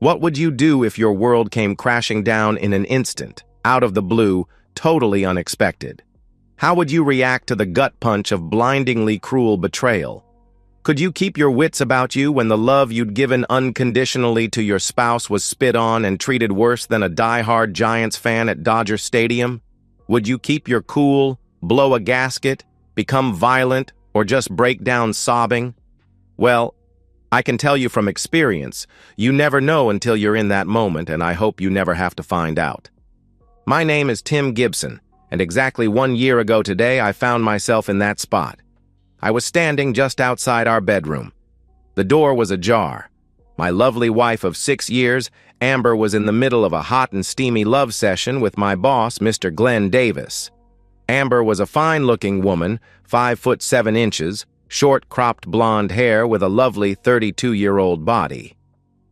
What would you do if your world came crashing down in an instant, out of the blue, totally unexpected? How would you react to the gut punch of blindingly cruel betrayal? Could you keep your wits about you when the love you'd given unconditionally to your spouse was spit on and treated worse than a die-hard Giants fan at Dodger Stadium? Would you keep your cool, blow a gasket, become violent, or just break down sobbing? Well, I can tell you from experience, you never know until you're in that moment, and I hope you never have to find out. My name is Tim Gibson, and exactly 1 year ago today, I found myself in that spot. I was standing just outside our bedroom. The door was ajar. My lovely wife of 6 years, Amber, was in the middle of a hot and steamy love session with my boss, Mr. Glenn Davis. Amber was a fine-looking woman, 5'7", short, cropped blonde hair with a lovely 32-year-old body.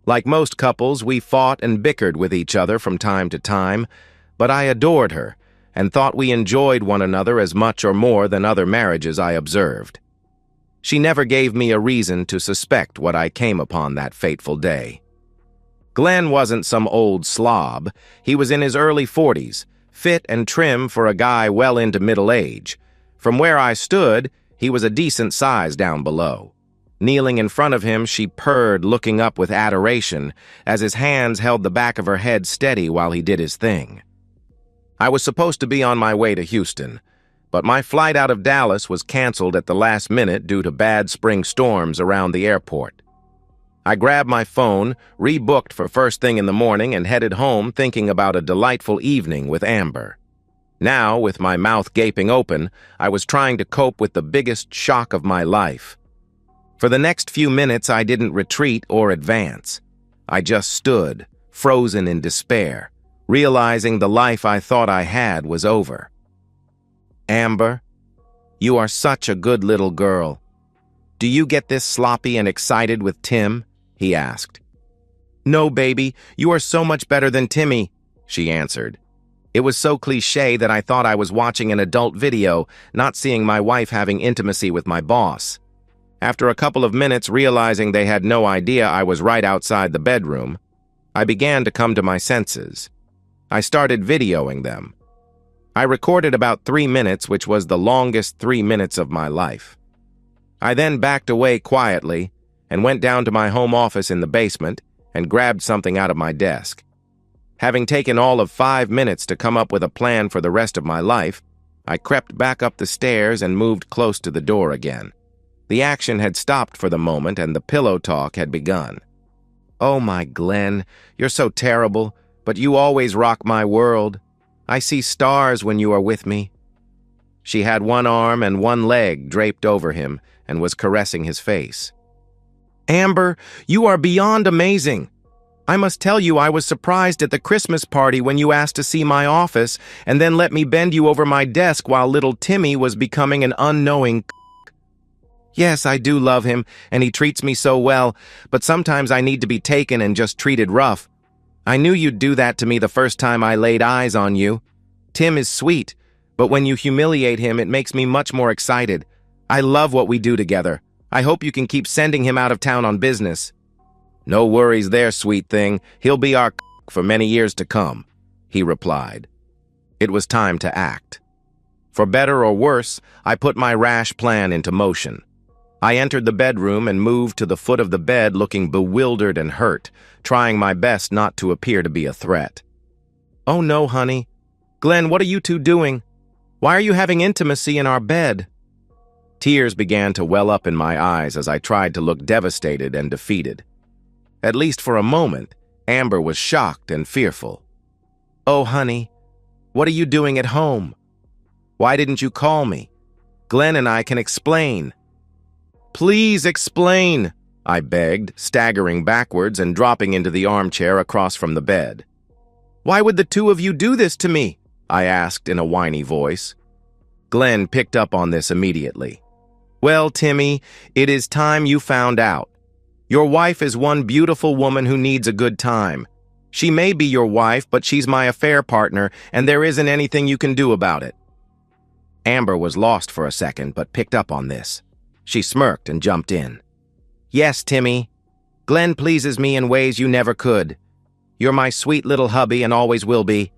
Like most couples, we fought and bickered with each other from time to time, but I adored her and thought we enjoyed one another as much or more than other marriages I observed. She never gave me a reason to suspect what I came upon that fateful day. Glenn wasn't some old slob. He was in his early 40s, fit and trim for a guy well into middle age. From where I stood, he was a decent size down below. Kneeling in front of him, she purred, looking up with adoration, as his hands held the back of her head steady while he did his thing. I was supposed to be on my way to Houston, but my flight out of Dallas was canceled at the last minute due to bad spring storms around the airport. I grabbed my phone, rebooked for first thing in the morning, and headed home thinking about a delightful evening with Amber. Now, with my mouth gaping open, I was trying to cope with the biggest shock of my life. For the next few minutes, I didn't retreat or advance. I just stood, frozen in despair, realizing the life I thought I had was over. Amber, you are such a good little girl. Do you get this sloppy and excited with Tim? He asked. No, baby, you are so much better than Timmy, she answered. It was so cliché that I thought I was watching an adult video, not seeing my wife having intimacy with my boss. After a couple of minutes, realizing they had no idea I was right outside the bedroom, I began to come to my senses. I started videoing them. I recorded about 3 minutes, which was the longest 3 minutes of my life. I then backed away quietly and went down to my home office in the basement and grabbed something out of my desk. Having taken all of 5 minutes to come up with a plan for the rest of my life, I crept back up the stairs and moved close to the door again. The action had stopped for the moment and the pillow talk had begun. Oh my Glenn, you're so terrible, but you always rock my world. I see stars when you are with me. She had one arm and one leg draped over him and was caressing his face. Amber, you are beyond amazing. I must tell you I was surprised at the Christmas party when you asked to see my office and then let me bend you over my desk while little Timmy was becoming an unknowing Yes, I do love him, and he treats me so well, but sometimes I need to be taken and just treated rough. I knew you'd do that to me the first time I laid eyes on you. Tim is sweet, but when you humiliate him, it makes me much more excited. I love what we do together. I hope you can keep sending him out of town on business. No worries there, sweet thing. He'll be our for many years to come, he replied. It was time to act. For better or worse, I put my rash plan into motion. I entered the bedroom and moved to the foot of the bed looking bewildered and hurt, trying my best not to appear to be a threat. Oh no, honey. Glenn, what are you two doing? Why are you having intimacy in our bed? Tears began to well up in my eyes as I tried to look devastated and defeated. At least for a moment, Amber was shocked and fearful. Oh, honey, what are you doing at home? Why didn't you call me? Glenn and I can explain. Please explain, I begged, staggering backwards and dropping into the armchair across from the bed. Why would the two of you do this to me? I asked in a whiny voice. Glenn picked up on this immediately. Well, Timmy, it is time you found out. Your wife is one beautiful woman who needs a good time. She may be your wife, but she's my affair partner, and there isn't anything you can do about it. Amber was lost for a second, but picked up on this. She smirked and jumped in. Yes, Timmy. Glenn pleases me in ways you never could. You're my sweet little hubby and always will be.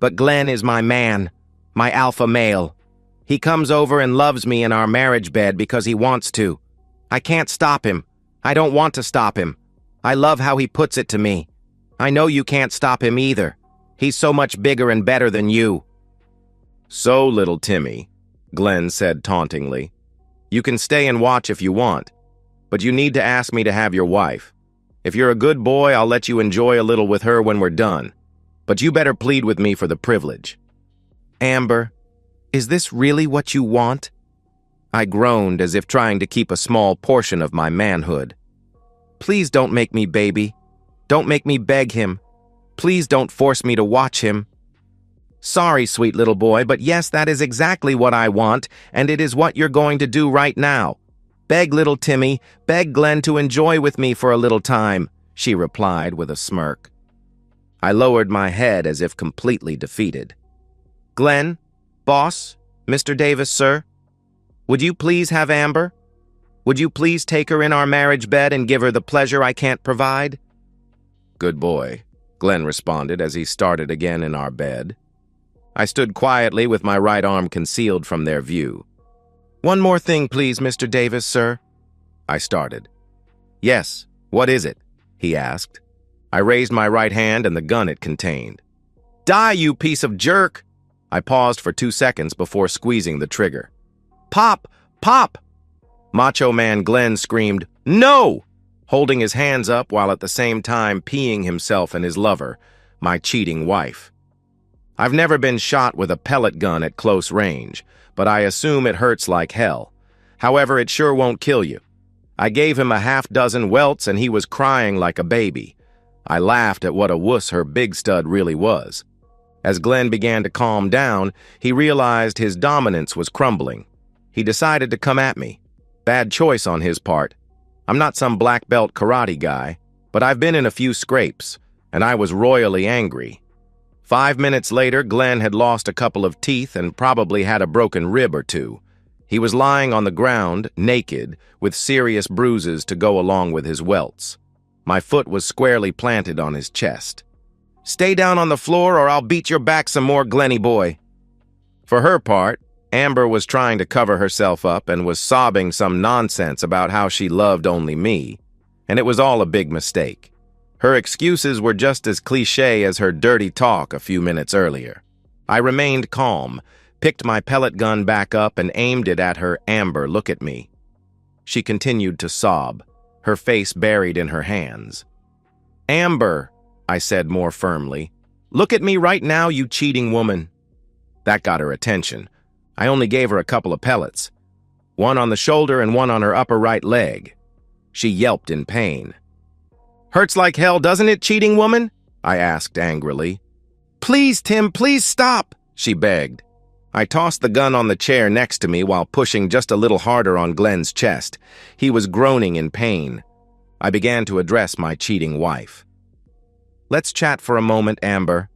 But Glenn is my man, my alpha male. He comes over and loves me in our marriage bed because he wants to. I can't stop him. I don't want to stop him. I love how he puts it to me. I know you can't stop him either. He's so much bigger and better than you. So, little Timmy, Glenn said tauntingly, you can stay and watch if you want, but you need to ask me to have your wife. If you're a good boy, I'll let you enjoy a little with her when we're done, but you better plead with me for the privilege. Amber, is this really what you want? I groaned as if trying to keep a small portion of my manhood. Please don't make me baby. Don't make me beg him. Please don't force me to watch him. Sorry, sweet little boy, but yes, that is exactly what I want, and it is what you're going to do right now. Beg little Timmy, beg Glenn to enjoy with me for a little time, she replied with a smirk. I lowered my head as if completely defeated. Glenn, boss, Mr. Davis, sir, would you please have Amber? Would you please take her in our marriage bed and give her the pleasure I can't provide? Good boy, Glenn responded as he started again in our bed. I stood quietly with my right arm concealed from their view. One more thing, please, Mr. Davis, sir. I started. Yes, what is it? He asked. I raised my right hand and the gun it contained. Die, you piece of jerk! I paused for 2 seconds before squeezing the trigger. Pop! Pop! Macho Man Glenn screamed, No! Holding his hands up while at the same time peeing himself and his lover, my cheating wife. I've never been shot with a pellet gun at close range, but I assume it hurts like hell. However, it sure won't kill you. I gave him a half-dozen welts and he was crying like a baby. I laughed at what a wuss her big stud really was. As Glenn began to calm down, he realized his dominance was crumbling. He decided to come at me. Bad choice on his part. I'm not some black belt karate guy, but I've been in a few scrapes, and I was royally angry. 5 minutes later, Glenn had lost a couple of teeth and probably had a broken rib or two. He was lying on the ground, naked, with serious bruises to go along with his welts. My foot was squarely planted on his chest. Stay down on the floor or I'll beat your back some more, Glenny boy. For her part, Amber was trying to cover herself up and was sobbing some nonsense about how she loved only me, and it was all a big mistake. Her excuses were just as cliché as her dirty talk a few minutes earlier. I remained calm, picked my pellet gun back up and aimed it at her. Amber, look at me. She continued to sob, her face buried in her hands. Amber, I said more firmly, look at me right now, you cheating woman. That got her attention. I only gave her a couple of pellets, one on the shoulder and one on her upper right leg. She yelped in pain. Hurts like hell, doesn't it, cheating woman? I asked angrily. Please, Tim, please stop, she begged. I tossed the gun on the chair next to me while pushing just a little harder on Glenn's chest. He was groaning in pain. I began to address my cheating wife. Let's chat for a moment, Amber.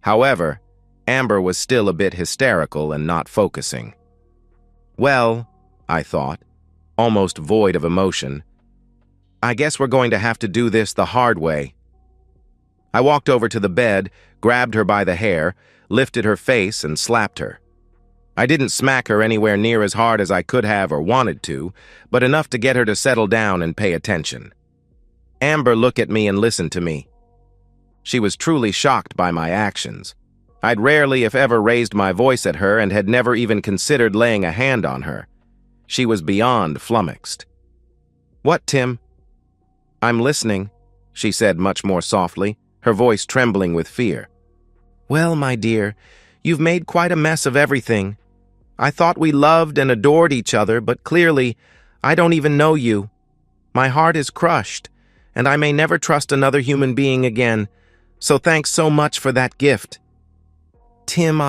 However, Amber was still a bit hysterical and not focusing. Well, I thought, almost void of emotion, I guess we're going to have to do this the hard way. I walked over to the bed, grabbed her by the hair, lifted her face, and slapped her. I didn't smack her anywhere near as hard as I could have or wanted to, but enough to get her to settle down and pay attention. Amber, look at me and listen to me. She was truly shocked by my actions. I'd rarely, if ever, raised my voice at her and had never even considered laying a hand on her. She was beyond flummoxed. What, Tim? I'm listening, she said much more softly, her voice trembling with fear. Well, my dear, you've made quite a mess of everything. I thought we loved and adored each other, but clearly, I don't even know you. My heart is crushed, and I may never trust another human being again, so thanks so much for that gift. Tim,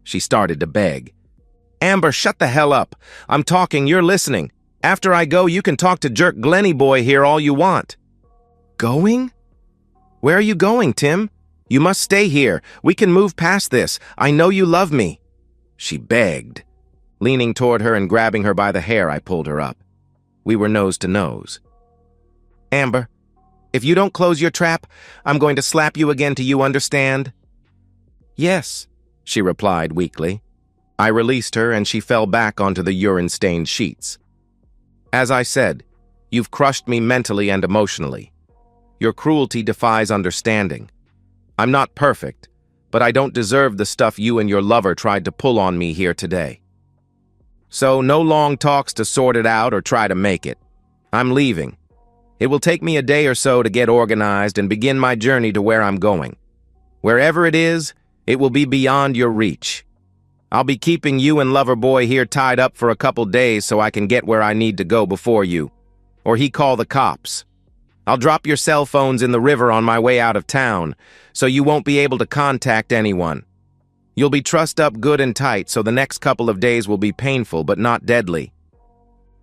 She started to beg. Amber, shut the hell up. I'm talking, you're listening. After I go, you can talk to jerk Glenny boy here all you want. Going? Where are you going, Tim? You must stay here. We can move past this. I know you love me. She begged. Leaning toward her and grabbing her by the hair, I pulled her up. We were nose to nose. Amber, if you don't close your trap, I'm going to slap you again, do you understand? Yes, she replied weakly. I released her and she fell back onto the urine-stained sheets. As I said, you've crushed me mentally and emotionally. Your cruelty defies understanding. I'm not perfect, but I don't deserve the stuff you and your lover tried to pull on me here today. So no long talks to sort it out or try to make it. I'm leaving. It will take me a day or so to get organized and begin my journey to where I'm going. Wherever it is, it will be beyond your reach. I'll be keeping you and Loverboy here tied up for a couple days so I can get where I need to go before you, or he call the cops. I'll drop your cell phones in the river on my way out of town, so you won't be able to contact anyone. You'll be trussed up good and tight, so the next couple of days will be painful but not deadly.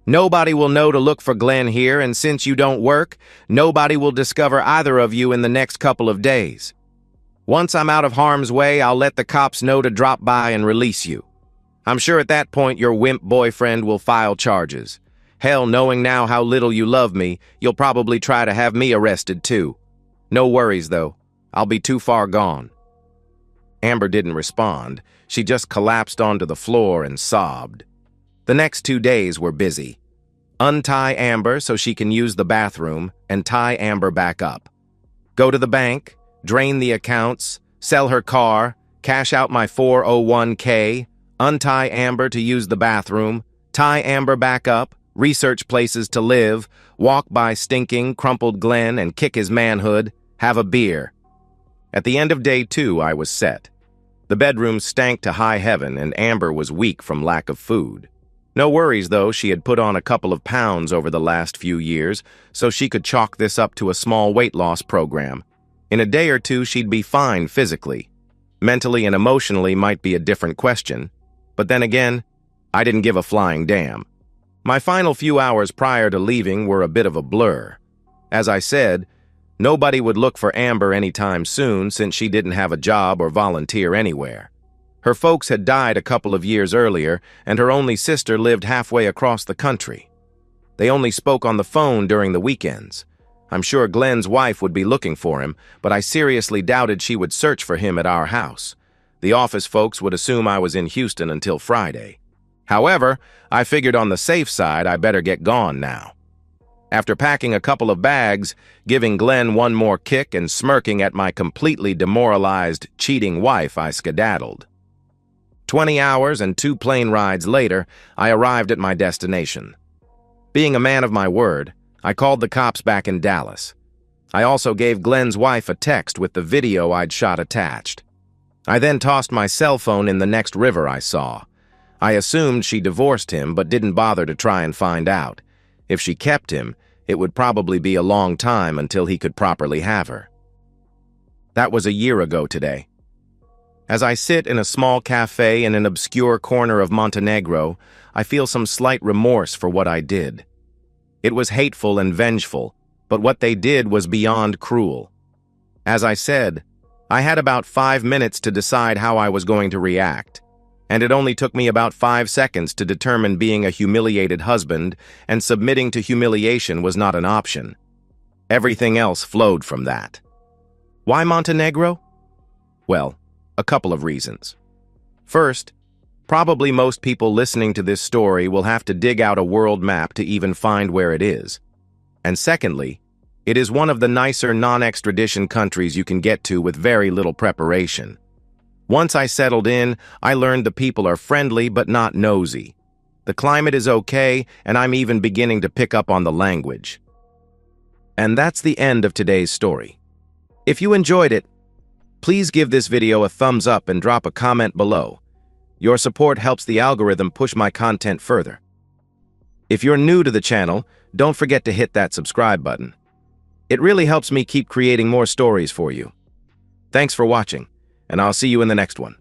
Nobody will know to look for Glenn here, and since you don't work, nobody will discover either of you in the next couple of days. Once I'm out of harm's way, I'll let the cops know to drop by and release you. I'm sure at that point your wimp boyfriend will file charges. Hell, knowing now how little you love me, you'll probably try to have me arrested too. No worries, though. I'll be too far gone. Amber didn't respond. She just collapsed onto the floor and sobbed. The next 2 days were busy. Untie Amber so she can use the bathroom and tie Amber back up. Go to the bank, drain the accounts, sell her car, cash out my 401k, untie Amber to use the bathroom, tie Amber back up, research places to live, walk by stinking, crumpled Glenn and kick his manhood, have a beer. At the end of day 2, I was set. The bedroom stank to high heaven and Amber was weak from lack of food. No worries, though, she had put on a couple of pounds over the last few years, so she could chalk this up to a small weight loss program. In a day or two, she'd be fine physically. Mentally and emotionally might be a different question. But then again, I didn't give a flying damn. My final few hours prior to leaving were a bit of a blur. As I said, nobody would look for Amber anytime soon since she didn't have a job or volunteer anywhere. Her folks had died a couple of years earlier, and her only sister lived halfway across the country. They only spoke on the phone during the weekends. I'm sure Glenn's wife would be looking for him, but I seriously doubted she would search for him at our house. The office folks would assume I was in Houston until Friday. However, I figured on the safe side I better get gone now. After packing a couple of bags, giving Glenn one more kick and smirking at my completely demoralized, cheating wife, I skedaddled. 20 hours and 2 plane rides later, I arrived at my destination. Being a man of my word, I called the cops back in Dallas. I also gave Glenn's wife a text with the video I'd shot attached. I then tossed my cell phone in the next river I saw. I assumed she divorced him but didn't bother to try and find out. If she kept him, it would probably be a long time until he could properly have her. That was a year ago today. As I sit in a small cafe in an obscure corner of Montenegro, I feel some slight remorse for what I did. It was hateful and vengeful, but what they did was beyond cruel. As I said, I had about 5 minutes to decide how I was going to react, and it only took me about 5 seconds to determine being a humiliated husband and submitting to humiliation was not an option. Everything else flowed from that. Why Montenegro? Well, a couple of reasons. First, probably most people listening to this story will have to dig out a world map to even find where it is. And secondly, it is one of the nicer non-extradition countries you can get to with very little preparation. Once I settled in, I learned the people are friendly but not nosy. The climate is okay, and I'm even beginning to pick up on the language. And that's the end of today's story. If you enjoyed it, please give this video a thumbs up and drop a comment below. Your support helps the algorithm push my content further. If you're new to the channel, don't forget to hit that subscribe button. It really helps me keep creating more stories for you. Thanks for watching, and I'll see you in the next one.